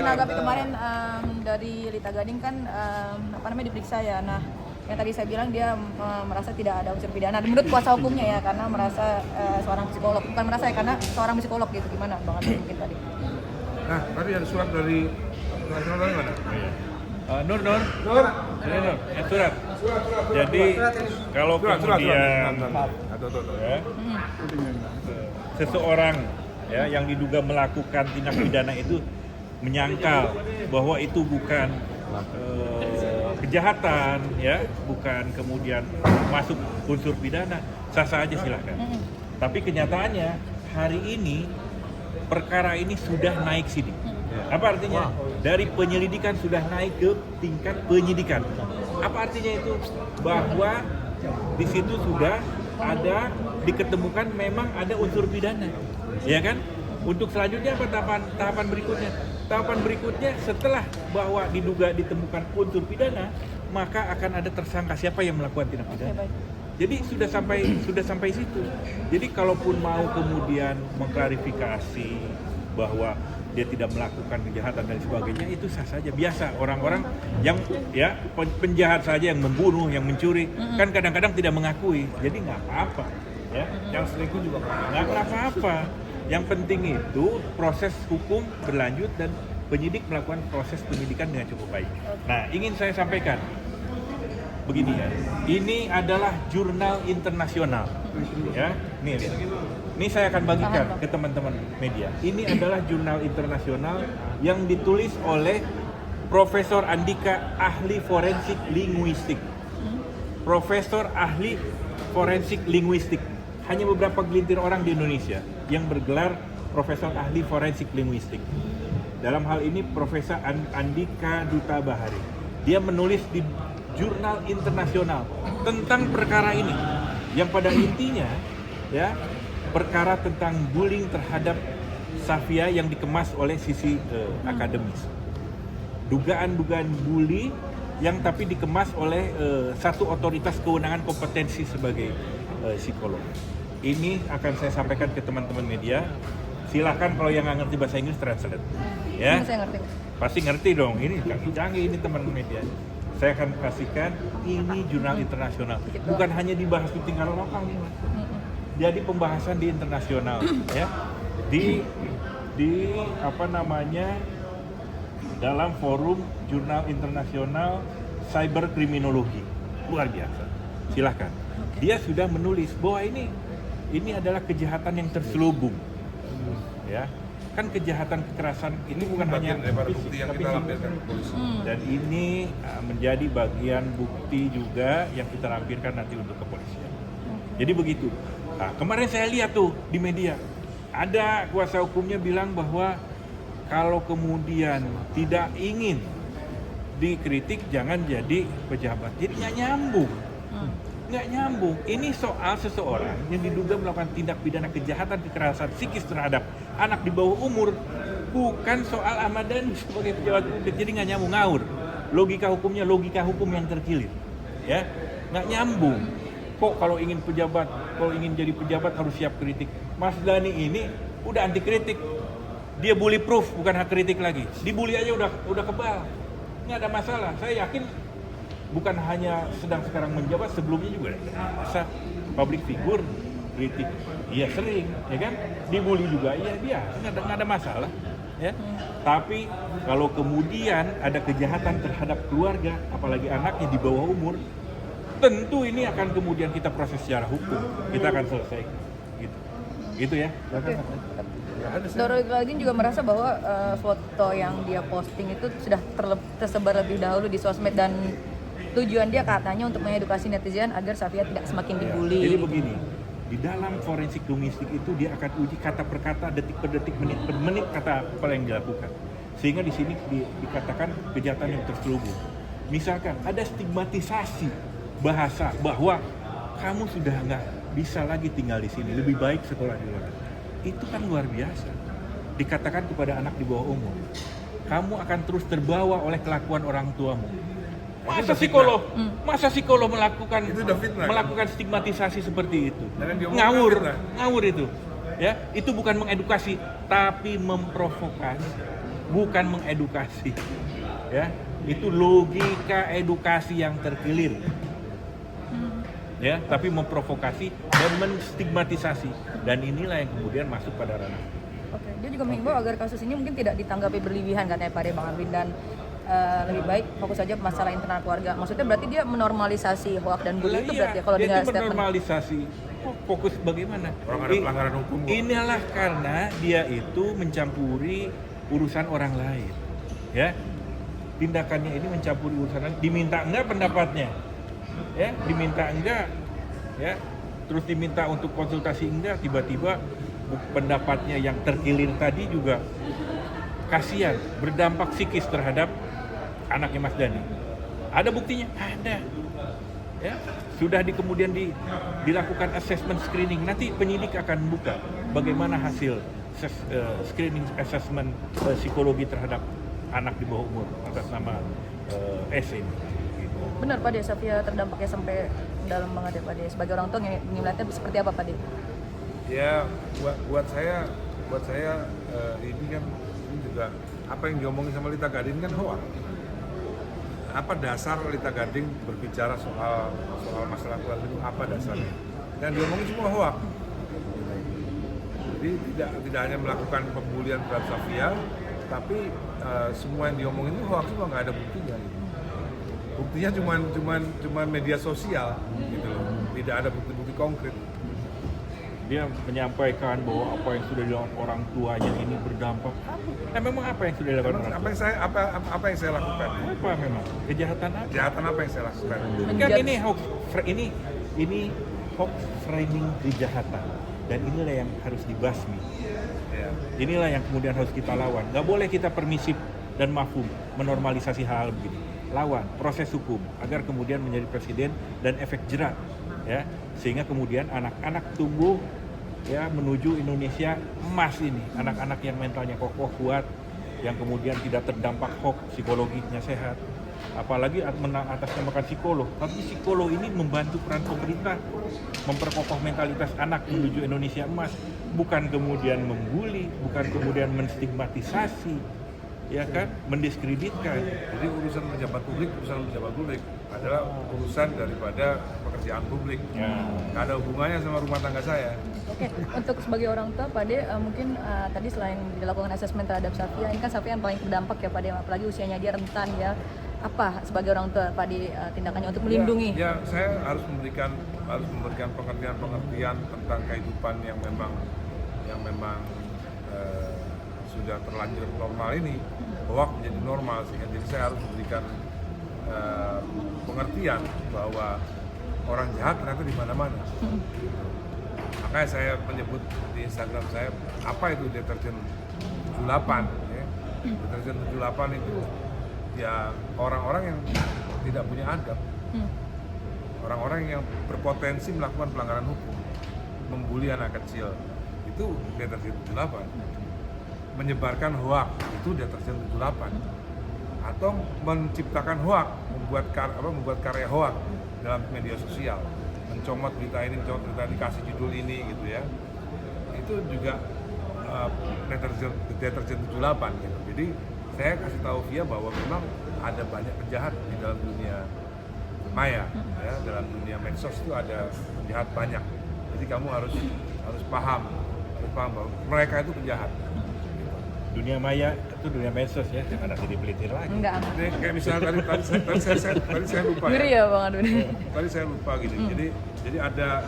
menanggapi kemarin dari Lita Gading kan diperiksa ya. Nah, yang tadi saya bilang dia merasa tidak ada unsur pidana. Menurut kuasa hukumnya ya, karena merasa seorang psikolog, bukan merasa ya, karena seorang psikolog gitu. Gimana Bang Adi mungkin tadi? Nah, tadi ada surat dari nasional dari mana? Nur. Ini Nur, surat. Jadi kalau kemudian ya, seseorang ya yang diduga melakukan tindak pidana itu menyangkal bahwa itu bukan kejahatan ya, bukan kemudian masuk unsur pidana, sah-sah aja silahkan. Tapi kenyataannya hari ini perkara ini sudah naik sidik. Apa artinya? Dari penyelidikan sudah naik ke tingkat penyidikan. Apa artinya itu? Bahwa di situ sudah ada diketemukan memang ada unsur pidana, ya kan? Untuk selanjutnya apa tahapan berikutnya? Tahapan berikutnya setelah bahwa diduga ditemukan unsur pidana, maka akan ada tersangka siapa yang melakukan tindak pidana. Jadi sudah sampai situ. Jadi kalaupun mau kemudian mengklarifikasi bahwa dia tidak melakukan kejahatan dan sebagainya, itu sah saja, biasa. Orang-orang yang ya penjahat saja yang membunuh, yang mencuri, kan kadang-kadang tidak mengakui. Jadi nggak apa-apa, ya. Yang selingkuh juga nggak apa-apa. Yang penting itu proses hukum berlanjut dan penyidik melakukan proses penyidikan dengan cukup baik. Nah, ingin saya sampaikan begini ya, ini adalah jurnal internasional, ya. Nih lihat, ini saya akan bagikan ke teman-teman media. Ini adalah jurnal internasional yang ditulis oleh Profesor Andika, ahli forensik linguistik. Profesor ahli forensik linguistik. Hanya beberapa gelintir orang di Indonesia yang bergelar Profesor ahli forensik linguistik. Dalam hal ini Profesor Andika Duta Bahari. Dia menulis di jurnal internasional tentang perkara ini, yang pada intinya ya perkara tentang bullying terhadap Safia yang dikemas oleh sisi akademis. Dugaan-dugaan bully yang tapi dikemas oleh satu otoritas kewenangan kompetensi sebagai psikolog. Ini akan saya sampaikan ke teman-teman media. Silakan kalau yang nggak ngerti bahasa Inggris translate. Ya. Saya ngerti. Pasti ngerti dong. Ini canggih ini teman media. Saya akan kasihkan ini jurnal internasional. Bukan hanya dibahas di tingkat lokal nih, Mas. Jadi pembahasan di internasional ya. Di apa namanya? Dalam forum jurnal internasional cyberkriminologi. Luar biasa. Silakan. Dia sudah menulis bahwa ini adalah kejahatan yang terselubung. Ya. Kan kejahatan kekerasan ini bukan hanya bukti yang kita lampirkan ke polisi. Dan ini menjadi bagian bukti juga yang kita lampirkan nanti untuk kepolisian. Jadi begitu. Nah, kemarin saya lihat tuh di media, ada kuasa hukumnya bilang bahwa kalau kemudian tidak ingin dikritik jangan jadi pejabat. Jadi nggak nyambung. Nggak nyambung. Ini soal seseorang yang diduga melakukan tindak pidana kejahatan kekerasan psikis terhadap anak di bawah umur, bukan soal Ahmad Dhani sebagai pejabat publik. Jadi nggak nyambung, ngawur. Logika hukumnya logika hukum yang terkilir, ya nggak nyambung. Kok kalau ingin jadi pejabat harus siap kritik? Mas Dhani ini udah anti kritik, dia bully proof, bukan hak kritik lagi. Dibully aja udah kebal, nggak ada masalah. Saya yakin bukan hanya sedang sekarang menjabat, sebelumnya juga masa public figure kritik, iya sering, ya kan? Dibully juga, iya dia, nggak ada masalah, ya. Tapi kalau kemudian ada kejahatan terhadap keluarga, apalagi anaknya di bawah umur, tentu ini akan kemudian kita proses secara hukum, kita akan selesaikan, gitu ya. Doro Ibrahim juga merasa bahwa foto yang dia posting itu sudah tersebar lebih dahulu di sosmed dan tujuan dia katanya untuk mengedukasi netizen agar Safia tidak semakin dibully. Jadi begini, di dalam forensik linguistik itu dia akan uji kata per kata, detik per detik, menit per menit kata apa yang dilakukan. Sehingga di sini dikatakan kejahatan yang terselubung. Misalkan ada stigmatisasi bahasa bahwa kamu sudah nggak bisa lagi tinggal di sini, lebih baik sekolah di luar. Itu kan luar biasa. Dikatakan kepada anak di bawah umur, kamu akan terus terbawa oleh kelakuan orang tuamu. Masa psikolog melakukan stigmatisasi seperti itu? Ngawur itu. Ya, itu bukan mengedukasi, tapi memprovokasi. bukan mengedukasi. Ya, itu logika edukasi yang terkilir. Ya, tapi memprovokasi dan menstigmatisasi, dan inilah yang kemudian masuk pada ranah. Oke, dia juga mengimbau agar kasus ini mungkin tidak ditanggapi berlebihan katanya Pak Bang Arwin, dan lebih baik fokus saja masalah internal keluarga. Maksudnya berarti dia menormalisasi hoak dan bully itu berarti ya, kalau dia dengar itu statement. menormalisasi. Fokus bagaimana? Orang ada pelanggaran hukum kok. Inilah karena dia itu mencampuri urusan orang lain. Ya. Tindakannya ini mencampuri urusan lain, diminta enggak pendapatnya. Ya, diminta enggak, ya, terus diminta untuk konsultasi enggak, tiba-tiba pendapatnya yang terkilir tadi juga kasihan, berdampak psikis terhadap anaknya Mas Dhani. Ada buktinya? Ada. Ya, sudah kemudian dilakukan assessment screening. Nanti penyidik akan buka bagaimana hasil screening assessment psikologi terhadap anak di bawah umur atas nama S ini. Benar Pak De, Safia terdampaknya sampai dalam banget ya Pak De. Sebagai orang tua ngeliatnya seperti apa Pak De? Ya buat saya ini kan ini juga apa yang diomongin sama Lita Gading kan hoax. Apa dasar Lita Gading berbicara soal masalah keluarga itu, apa dasarnya? Dan diomongin semua hoax. Jadi tidak hanya melakukan pembulian terhadap Safia, tapi semua yang diomongin itu hoax, semua nggak ada buktinya. Gitu. Buktinya cuma media sosial, gitu loh. Tidak ada bukti-bukti konkret. Dia menyampaikan bahwa apa yang sudah dilakukan orang tuanya ini berdampak. Memang apa yang sudah dilakukan orang tua? Apa yang saya lakukan? Apa memang? Kejahatan apa? Kejahatan apa yang saya lakukan? Kan ini hoax, ini hoax framing kejahatan, dan inilah yang harus dibasmi. Ya. Inilah yang kemudian harus kita lawan. Gak boleh kita permisif dan mafhum menormalisasi hal begini. Lawan proses hukum agar kemudian menjadi presiden dan efek jerat, ya, sehingga kemudian anak-anak tumbuh ya menuju Indonesia emas ini, anak-anak yang mentalnya kokoh kuat, yang kemudian tidak terdampak hoax, psikologinya sehat. Apalagi atasnamakan psikolog, tapi psikolog ini membantu peran pemerintah memperkokoh mentalitas anak menuju Indonesia emas, bukan kemudian membuli, bukan kemudian menstigmatisasi, ya kan, mendiskreditkan. Jadi urusan pejabat publik adalah urusan daripada pekerjaan publik. Ya. Nggak ada hubungannya sama rumah tangga saya. Oke, untuk sebagai orang tua Pak De, mungkin tadi selain dilakukan asesmen terhadap Safia, ini kan Safia yang paling terdampak ya Pak De, apalagi usianya dia rentan ya. Apa sebagai orang tua Pak De tindakannya untuk melindungi? Ya, saya harus memberikan pengertian tentang kehidupan yang memang sudah terlanjur normal ini, hoax menjadi normal, sehingga jadi saya harus memberikan pengertian bahwa orang jahat ternyata di mana-mana. Makanya saya menyebut di Instagram saya, apa itu deterjen 78, ya. Deterjen 78 itu ya orang-orang yang tidak punya adab, orang-orang yang berpotensi melakukan pelanggaran hukum, membuli anak kecil, itu deterjen 78. Menyebarkan hoak itu deterjen 78, atau menciptakan hoak, membuat karya hoak dalam media sosial, mencomot berita ini kasih judul ini gitu ya, itu juga deterjen 78 gitu. Jadi saya kasih tahu Via bahwa memang ada banyak penjahat di dalam dunia maya, ya, dalam dunia medsos itu ada penjahat banyak. Jadi kamu harus paham bahwa mereka itu penjahat. Dunia maya itu dunia medsos ya, jangan nanti dipelitir lagi. Enggak. Jadi kayak misalnya tadi saya lupa Ngeri ya Bang Arwin. Tadi saya lupa gitu. Jadi ada